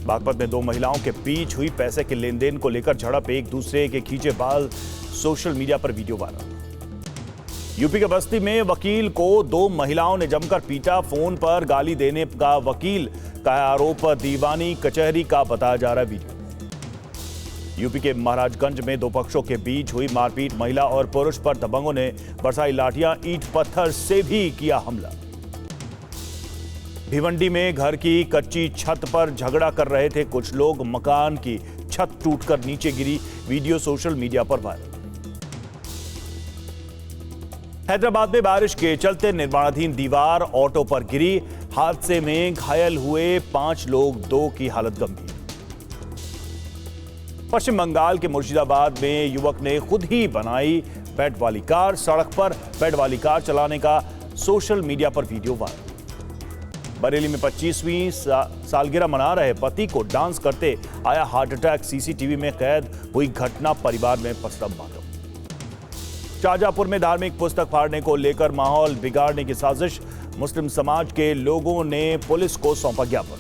बागपत में दो महिलाओं के बीच हुई पैसे के लेन देन को लेकर झड़प, एक दूसरे के खींचे बाल, सोशल मीडिया पर वीडियो वायरल। यूपी के बस्ती में वकील को दो महिलाओं ने जमकर पीटा, फोन पर गाली देने का वकील का आरोप, दीवानी कचहरी का बताया जा रहा है वीडियो। यूपी के महाराजगंज में दो पक्षों के बीच हुई मारपीट, महिला और पुरुष पर दबंगों ने बरसाई लाठियां, ईंट पत्थर से भी किया हमला। भिवंडी में घर की कच्ची छत पर झगड़ा कर रहे थे कुछ लोग, मकान की छत टूटकर नीचे गिरी, वीडियो सोशल मीडिया पर वायरल। हैदराबाद में बारिश के चलते निर्माणाधीन दीवार ऑटो पर गिरी, हादसे में घायल हुए 5 लोग, 2 की हालत गंभीर। पश्चिम बंगाल के मुर्शिदाबाद में युवक ने खुद ही बनाई बेड वाली कार, सड़क पर बेड वाली कार चलाने का सोशल मीडिया पर वीडियो वायरल। बरेली में 25वीं सालगिरह मना रहे पति को डांस करते आया हार्ट अटैक, सीसीटीवी में कैद हुई घटना, परिवार में पसरा बांटो। शाहजहांपुर में धार्मिक पुस्तक फाड़ने को लेकर माहौल बिगाड़ने की साजिश, मुस्लिम समाज के लोगों ने पुलिस को सौंपा ज्ञापन।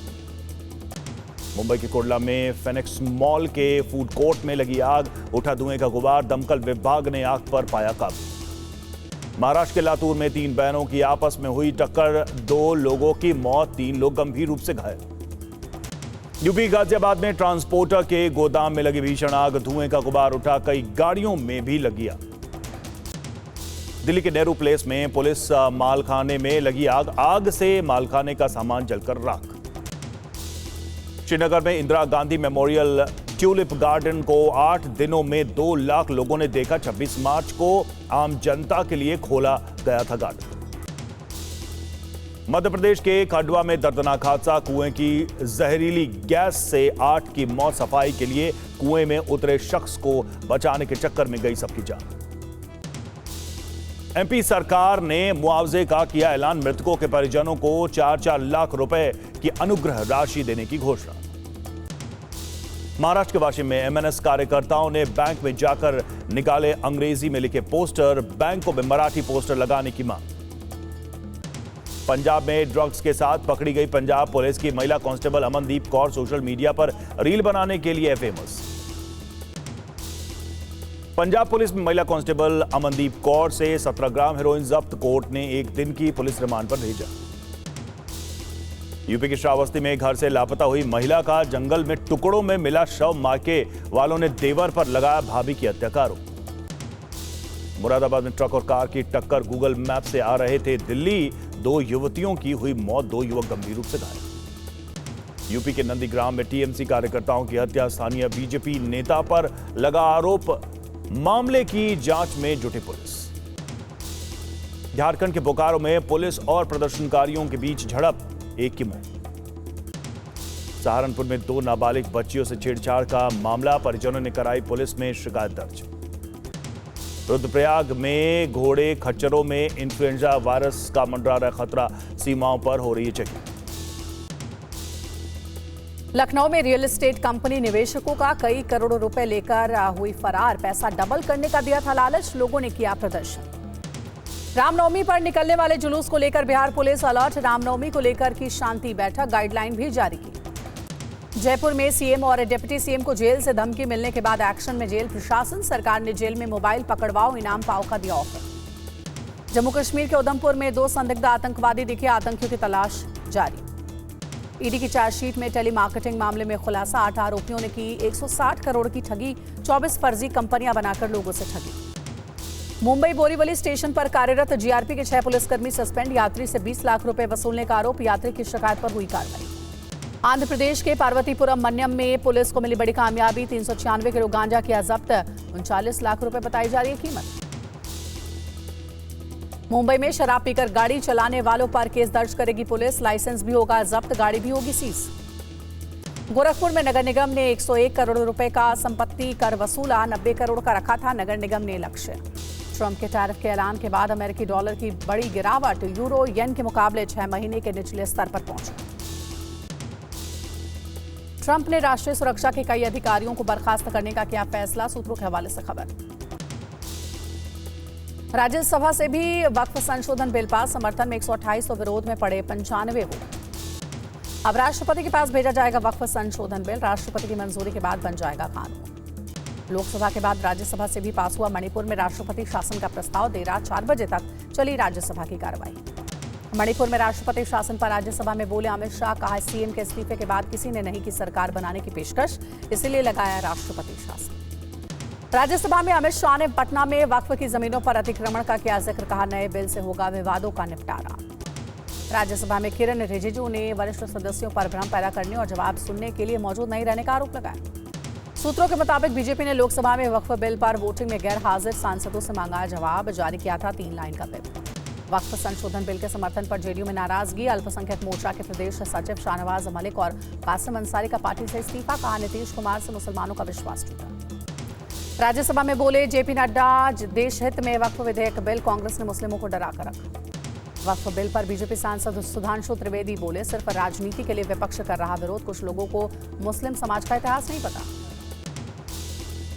मुंबई के कुर्ला में फेनिक्स मॉल के फूड कोर्ट में लगी आग, उठा धुएं का गुबार, दमकल विभाग ने आग पर पाया काबू। महाराष्ट्र के लातूर में 3 बहनों की आपस में हुई टक्कर, 2 लोगों की मौत, 3 लोग गंभीर रूप से घायल। यूपी गाजियाबाद में ट्रांसपोर्टर के गोदाम में लगी भीषण आग, धुएं का गुबार उठा, कई गाड़ियों में भी लगी आग। दिल्ली के नेहरू प्लेस में पुलिस मालखाने में लगी आग, आग से मालखाने का सामान जलकर राख। श्रीनगर में Indira Gandhi memorial tulip garden को 8 दिनों में 2 लाख लोगों ने देखा, 26 मार्च को आम जनता के लिए खोला गया था गार्डन। मध्य प्रदेश के खंडवा में दर्दनाक हादसा, कुएं की जहरीली गैस से 8 की मौत, सफाई के लिए कुएं में उतरे शख्स को बचाने के चक्कर में गई सबकी जान। एमपी सरकार ने मुआवजे का किया ऐलान, मृतकों के परिजनों को 4-4 लाख रुपए की अनुग्रह राशि देने की घोषणा। महाराष्ट्र के वाशिम में एमएनएस कार्यकर्ताओं ने बैंक में जाकर निकाले अंग्रेजी में लिखे पोस्टर, बैंकों में मराठी पोस्टर लगाने की मांग। पंजाब में ड्रग्स के साथ पकड़ी गई पंजाब पुलिस की महिला constable Amandeep Kaur, social media पर रील बनाने के लिए फेमस। पंजाब पुलिस में महिला कांस्टेबल अमनदीप कौर से 17 ग्राम हेरोइन जब्त, कोर्ट ने 1 दिन की पुलिस रिमांड पर भेजा। यूपी की श्रावस्ती में घर से लापता हुई महिला का जंगल में टुकड़ों में मिला शव, मायके वालों ने देवर पर लगाया भाभी की हत्या का आरोप। मुरादाबाद में ट्रक और कार की टक्कर, गूगल मैप से आ रहे थे दिल्ली, 2 युवतियों की हुई मौत, 2 युवक गंभीर रूप से घायल। यूपी के नंदीग्राम में टीएमसी कार्यकर्ताओं की हत्या, स्थानीय बीजेपी नेता पर लगा आरोप, मामले की जांच में जुटी पुलिस। झारखंड के बोकारो में पुलिस और प्रदर्शनकारियों के बीच झड़प, 1 की मौत। सहारनपुर में 2 नाबालिग बच्चियों से छेड़छाड़ का मामला, परिजनों ने कराई पुलिस में शिकायत दर्ज। रुद्रप्रयाग में घोड़े खच्चरों में इन्फ्लुएंजा वायरस का मंडरा रहा खतरा, सीमाओं पर हो रही है चेकिंग। लखनऊ में रियल एस्टेट कंपनी निवेशकों का कई करोड़ों रुपए लेकर हुई फरार, पैसा डबल करने का दिया था लालच, लोगों ने किया प्रदर्शन। रामनवमी पर निकलने वाले जुलूस को लेकर बिहार पुलिस अलर्ट, रामनवमी को लेकर की शांति बैठक, गाइडलाइन भी जारी की। जयपुर में सीएम और डिप्टी सीएम को जेल से धमकी मिलने के बाद एक्शन में जेल प्रशासन, सरकार ने जेल में मोबाइल पकड़वाओ इनाम पाओ का दिया ऑफर। जम्मू कश्मीर के उधमपुर में 2 संदिग्ध आतंकवादी दिखे, आतंकियों की तलाश जारी। ईडी की चार्जशीट में टेलीमार्केटिंग मामले में खुलासा, 8 आरोपियों ने की 160 करोड़ की ठगी, 24 फर्जी कंपनियां बनाकर लोगों से ठगी। मुंबई बोरीवली स्टेशन पर कार्यरत जीआरपी के 6 पुलिसकर्मी सस्पेंड, यात्री से 20 लाख रुपए वसूलने का आरोप, यात्री की शिकायत पर हुई कार्रवाई। आंध्र प्रदेश के पार्वतीपुरम मन्यम में पुलिस को मिली बड़ी कामयाबी, 396 किलो गांजा किया जब्त, 39 लाख रुपए बताई जा रही है कीमत। मुंबई में शराब पीकर गाड़ी चलाने वालों पर केस दर्ज करेगी पुलिस, लाइसेंस भी होगा जब्त, गाड़ी भी होगी सीज। गोरखपुर में नगर निगम ने 101 करोड़ रुपए का संपत्ति कर वसूला, 90 करोड़ का रखा था नगर निगम ने लक्ष्य। ट्रंप के टैरिफ के ऐलान के बाद अमेरिकी डॉलर की बड़ी गिरावट, यूरो येन के मुकाबले 6 महीने के निचले स्तर पर पहुंचा। ट्रंप ने राष्ट्रीय सुरक्षा के कई अधिकारियों को बर्खास्त करने का किया फैसला, सूत्रों के हवाले से खबर। राज्यसभा से भी वक्फ संशोधन बिल पास, समर्थन में 128 तो विरोध में पड़े 95 वोट। अब राष्ट्रपति के पास भेजा जाएगा वक्फ संशोधन बिल। राष्ट्रपति की मंजूरी के बाद बन जाएगा कानून। लोकसभा के बाद राज्यसभा से भी पास हुआ मणिपुर में राष्ट्रपति शासन का प्रस्ताव। देर रात 4 बजे तक चली राज्यसभा की कार्रवाई। मणिपुर में राष्ट्रपति शासन पर राज्यसभा में बोले अमित शाह, कहा सीएम के इस्तीफे के बाद किसी ने नहीं की सरकार बनाने की पेशकश, इसीलिए लगाया राष्ट्रपति शासन। राज्यसभा में अमित शाह ने पटना में वक्फ की जमीनों पर अतिक्रमण का किया जिक्र, कहा नए बिल से होगा विवादों का निपटारा। राज्यसभा में किरण रिजिजू ने वरिष्ठ सदस्यों पर भ्रम पैदा करने और जवाब सुनने के लिए मौजूद नहीं रहने का आरोप लगाया। सूत्रों के मुताबिक बीजेपी ने लोकसभा में वक्फ बिल पर वोटिंग में गैर हाजिर सांसदों से मांगा जवाब, जारी किया था 3 लाइन का बिल। वक्फ संशोधन बिल के समर्थन पर जेडीयू में नाराजगी। अल्पसंख्यक मोर्चा के प्रदेश सचिव शाहनवाज मलिक और कासिम अंसारी का पार्टी से इस्तीफा, कहा नीतीश कुमार से मुसलमानों का विश्वास टूटा। राज्यसभा में बोले जेपी नड्डा, देश हित में वक्फ विधेयक बिल, कांग्रेस ने मुस्लिमों को डरा कर रखा। वक्फ बिल पर बीजेपी सांसद सुधांशु त्रिवेदी बोले सिर्फ राजनीति के लिए विपक्ष कर रहा विरोध, कुछ लोगों को मुस्लिम समाज का इतिहास नहीं पता।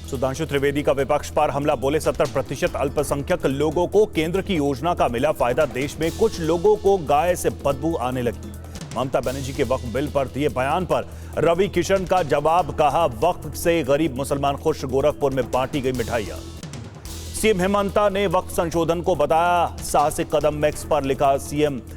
सुधांशु त्रिवेदी का विपक्ष पर हमला, बोले 70% अल्पसंख्यक लोगों को केंद्र की योजना का मिला फायदा, देश में कुछ लोगों को गाय से बदबू आने लगी। ममता बनर्जी के वक्फ बिल पर दिए बयान पर रवि किशन का जवाब, कहा वक्फ से गरीब मुसलमान खुश, गोरखपुर में बांटी गई मिठाइयां। सीएम हेमंता ने वक्फ संशोधन को बताया साहसिक कदम। मैक्स पर लिखा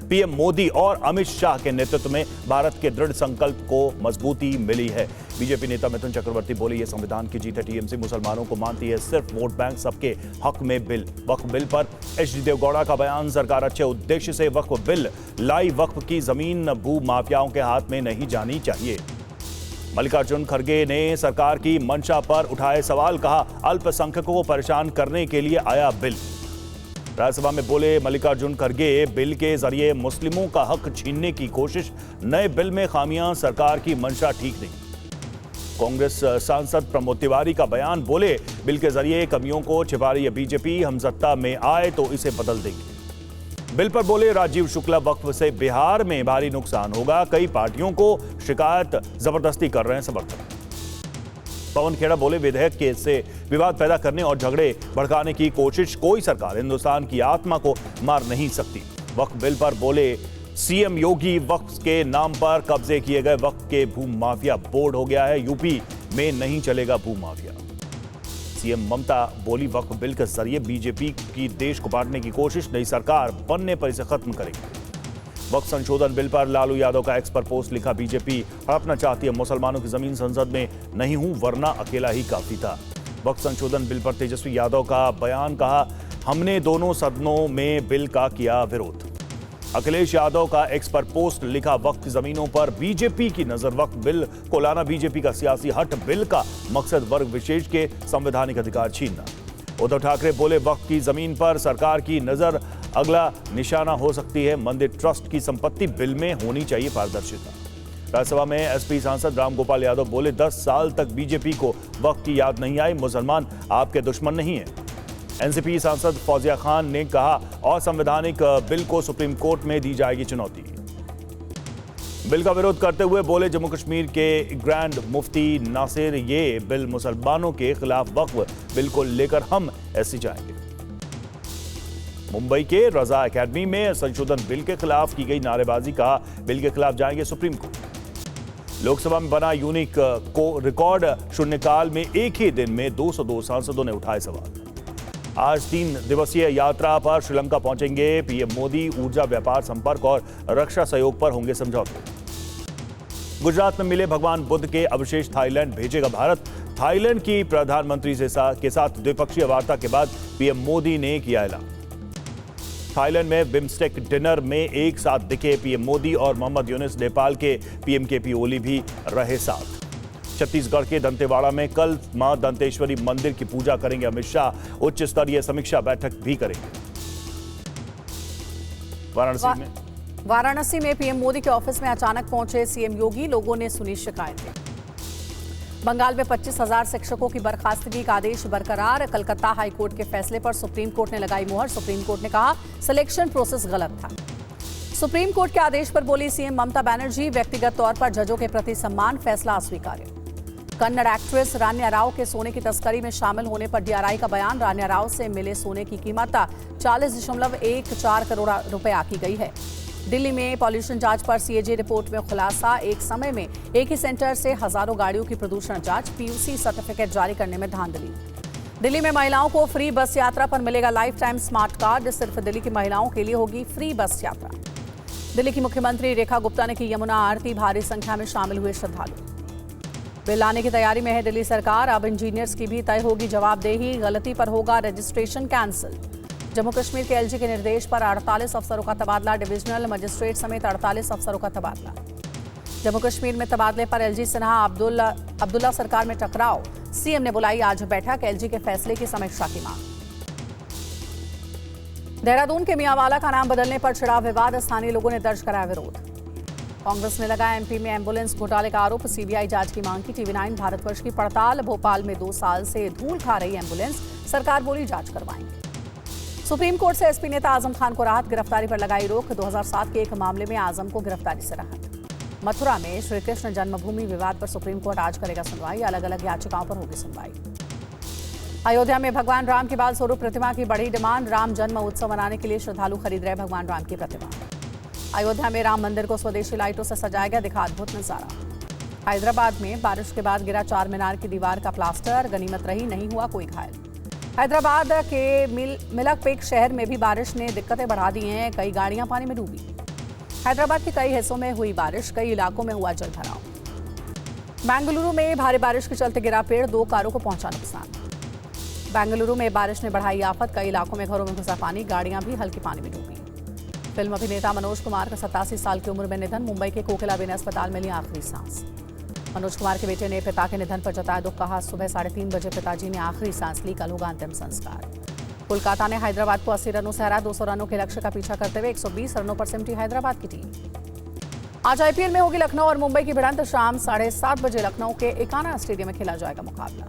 पीएम मोदी और अमित शाह के नेतृत्व में भारत के दृढ़ संकल्प को मजबूती मिली है। बीजेपी नेता मिथुन चक्रवर्ती बोले ये संविधान की जीत है, टीएमसी मुसलमानों को मानती है सिर्फ वोट बैंक, सबके हक में बिल। वक्फ बिल पर एचडी देवगौड़ा का बयान, सरकार अच्छे उद्देश्य से वक्फ बिल लाई, वक्फ की जमीन भू माफियाओं के हाथ में नहीं जानी चाहिए। मल्लिकार्जुन खड़गे ने सरकार की मंशा पर उठाए सवाल, कहा अल्पसंख्यकों को परेशान करने के लिए आया बिल। राज्यसभा में बोले मल्लिकार्जुन खड़गे, बिल के जरिए मुस्लिमों का हक छीनने की कोशिश, नए बिल में खामियां, सरकार की मंशा ठीक नहीं। कांग्रेस सांसद प्रमोद तिवारी का बयान, बोले बिल के जरिए कमियों को छिपा रही है बीजेपी, हम सत्ता में आए तो इसे बदल देंगे। बिल पर बोले राजीव शुक्ला, वक्फ से बिहार में भारी नुकसान होगा, कई पार्टियों को शिकायत, जबरदस्ती कर रहे हैं समर्थक। पवन खेड़ा बोले विधेयक के से विवाद पैदा करने और झगड़े भड़काने की कोशिश कोई सरकार हिंदुस्तान की आत्मा को मार नहीं सकती। वक्फ बिल पर बोले सीएम योगी, वक्फ के नाम पर कब्जे किए गए वक्फ के भू माफिया बोर्ड हो गया है, यूपी में नहीं चलेगा भू माफिया। सीएम ममता बोली वक्फ बिल के जरिए बीजेपी की देश को बांटने की कोशिश, नई सरकार बनने पर इसे खत्म करेगी। वक्फ संशोधन बिल पर लालू यादव का एक्स पर पोस्ट लिखा, बीजेपी हड़पना चाहती है मुसलमानों की जमीन, संसद में नहीं हूं वरना अकेला ही काफी था। वक्फ संशोधन बिल पर तेजस्वी यादव का बयान, कहा हमने दोनों सदनों में बिल का किया विरोध। अखिलेश यादव का एक्स पर पोस्ट लिखा, वक्फ जमीनों पर बीजेपी की नजर, वक्फ बिल को लाना बीजेपी का सियासी हट, बिल का मकसद वर्ग विशेष के संवैधानिक अधिकार छीनना। उद्धव ठाकरे बोले वक्फ की जमीन पर सरकार की नजर, अगला निशाना हो सकती है मंदिर ट्रस्ट की संपत्ति, बिल में होनी चाहिए पारदर्शिता। राज्यसभा में एसपी सांसद रामगोपाल यादव बोले 10 साल तक बीजेपी को वक्फ की याद नहीं आई, मुसलमान आपके दुश्मन नहीं है। एनसीपी सांसद फौजिया खान ने कहा असंवैधानिक बिल को सुप्रीम कोर्ट में दी जाएगी चुनौती। बिल का विरोध करते हुए बोले जम्मू कश्मीर के ग्रैंड मुफ्ती नासिर, ये बिल मुसलमानों के खिलाफ, वक्फ बिल को लेकर हम ऐसे जाएंगे। मुंबई के रजा एकेडमी में संशोधन बिल के खिलाफ की गई नारेबाजी, कहा बिल के खिलाफ जाएंगे सुप्रीम कोर्ट। लोकसभा में बना यूनिक को रिकॉर्ड, शून्यकाल में एक ही दिन में 202 सांसदों ने उठाए सवाल। आज 3 दिवसीय यात्रा पर श्रीलंका पहुंचेंगे पीएम मोदी, ऊर्जा, व्यापार, संपर्क और रक्षा सहयोग पर होंगे समझौते। गुजरात में मिले भगवान बुद्ध के अवशेष थाईलैंड भेजेगा भारत। थाईलैंड की प्रधानमंत्री के साथ द्विपक्षीय वार्ता के बाद पीएम मोदी ने किया ऐलान। थाईलैंड में बिम्स्टेक डिनर में एक साथ दिखे पीएम मोदी और मोहम्मद यूनुस, नेपाल के पीएम केपी ओली भी रहे साथ। छत्तीसगढ़ के दंतेवाड़ा में कल मां दंतेश्वरी मंदिर की पूजा करेंगे अमित शाह, उच्च स्तरीय समीक्षा बैठक भी करेंगे। वाराणसी में पीएम मोदी के ऑफिस में अचानक पहुंचे सीएम योगी, लोगों ने सुनी शिकायतें। बंगाल में 25,000 शिक्षकों की बर्खास्तगी का आदेश बरकरार, कलकत्ता हाईकोर्ट के फैसले पर सुप्रीम कोर्ट ने लगाई मुहर। सुप्रीम कोर्ट ने कहा सिलेक्शन प्रोसेस गलत था। सुप्रीम कोर्ट के आदेश पर बोली सीएम ममता बनर्जी, व्यक्तिगत तौर पर जजों के प्रति सम्मान, फैसला अस्वीकार्य। कन्नड़ एक्ट्रेस रान्या राव के सोने की तस्करी में शामिल होने पर डीआरआई का बयान, रान्या राव से मिले सोने की कीमत 40.14 करोड़ रुपए आकी गई है। दिल्ली में पॉल्यूशन जांच पर सीएजी रिपोर्ट में खुलासा, एक समय में एक ही सेंटर से हजारों गाड़ियों की प्रदूषण जांच, पीयूसी सर्टिफिकेट जारी करने में धांधली। दिल्ली में महिलाओं को फ्री बस यात्रा पर मिलेगा लाइफ टाइम स्मार्ट कार्ड, सिर्फ दिल्ली की महिलाओं के लिए होगी फ्री बस यात्रा। दिल्ली की मुख्यमंत्री रेखा गुप्ता ने की यमुना आरती, भारी संख्या में शामिल हुए श्रद्धालु। बिल लाने की तैयारी में है दिल्ली सरकार, अब इंजीनियर्स की भी तय होगी जवाबदेही, गलती पर होगा रजिस्ट्रेशन कैंसिल। जम्मू कश्मीर के एलजी के निर्देश पर 48 अफसरों का तबादला, डिविजनल मजिस्ट्रेट समेत 48 अफसरों का तबादला। जम्मू कश्मीर में तबादले पर एलजी सिन्हा अब्दुल्ला सरकार में टकराव, सीएम ने बुलाई आज बैठक, एलजी के फैसले की समीक्षा की मांग। देहरादून के मियांवाला का नाम बदलने पर छिड़ा विवाद, स्थानीय लोगों ने दर्ज कराया विरोध। कांग्रेस ने लगाया एमपी में एम्बुलेंस घोटाले का आरोप, सीबीआई जांच की मांग की। टीवी9 भारतवर्ष की पड़ताल, भोपाल में 2 साल से धूल खा रही एम्बुलेंस, सरकार बोली जांच करवाएंगे। सुप्रीम कोर्ट से एसपी नेता आजम खान को राहत, गिरफ्तारी पर लगाई रोक, 2007 के एक मामले में आजम को गिरफ्तारी से राहत। मथुरा में श्री कृष्ण जन्मभूमि विवाद पर सुप्रीम कोर्ट आज करेगा सुनवाई, अलग अलग याचिकाओं पर होगी सुनवाई। अयोध्या में भगवान राम की बाल स्वरूप प्रतिमा की बड़ी डिमांड, राम जन्म उत्सव मनाने के लिए श्रद्धालु खरीद रहे भगवान राम की प्रतिमा। अयोध्या में राम मंदिर को स्वदेशी लाइटों से सजाया गया, दिखा अद्भुत नजारा। हैदराबाद में बारिश के बाद गिरा चार मीनार की दीवार का प्लास्टर, गनीमत रही, नहीं हुआ कोई घायल। हैदराबाद के मिलकपेट शहर में भी बारिश ने दिक्कतें बढ़ा दी हैं, कई गाड़ियां पानी में डूबी। हैदराबाद के कई हिस्सों में हुई बारिश, कई इलाकों में हुआ जलभराव। बेंगलुरु में भारी बारिश के चलते गिरा पेड़, 2 कारों को पहुंचा नुकसान। बेंगलुरु में बारिश ने बढ़ाई आफत, कई इलाकों में घरों में घुसा पानी, गाड़ियां भी हल्के पानी में डूबी। फिल्म अभिनेता मनोज कुमार का 87 साल की उम्र में निधन, मुंबई के कोकिलाबेन अस्पताल में ली आखिरी सांस। मनोज कुमार के बेटे ने पिता के निधन पर जताया दुख, कहा सुबह 3:30 बजे पिताजी ने आखिरी सांस ली, कल होगा अंतिम संस्कार। कोलकाता ने हैदराबाद को 80 रनों से हरा, 200 रनों के लक्ष्य का पीछा करते हुए 120 रनों पर सिमटी हैदराबाद की टीम। आज आईपीएल में होगी लखनऊ और मुंबई की भिड़ंत, शाम 7:30 बजे लखनऊ के एकाना स्टेडियम में खेला जाएगा मुकाबला।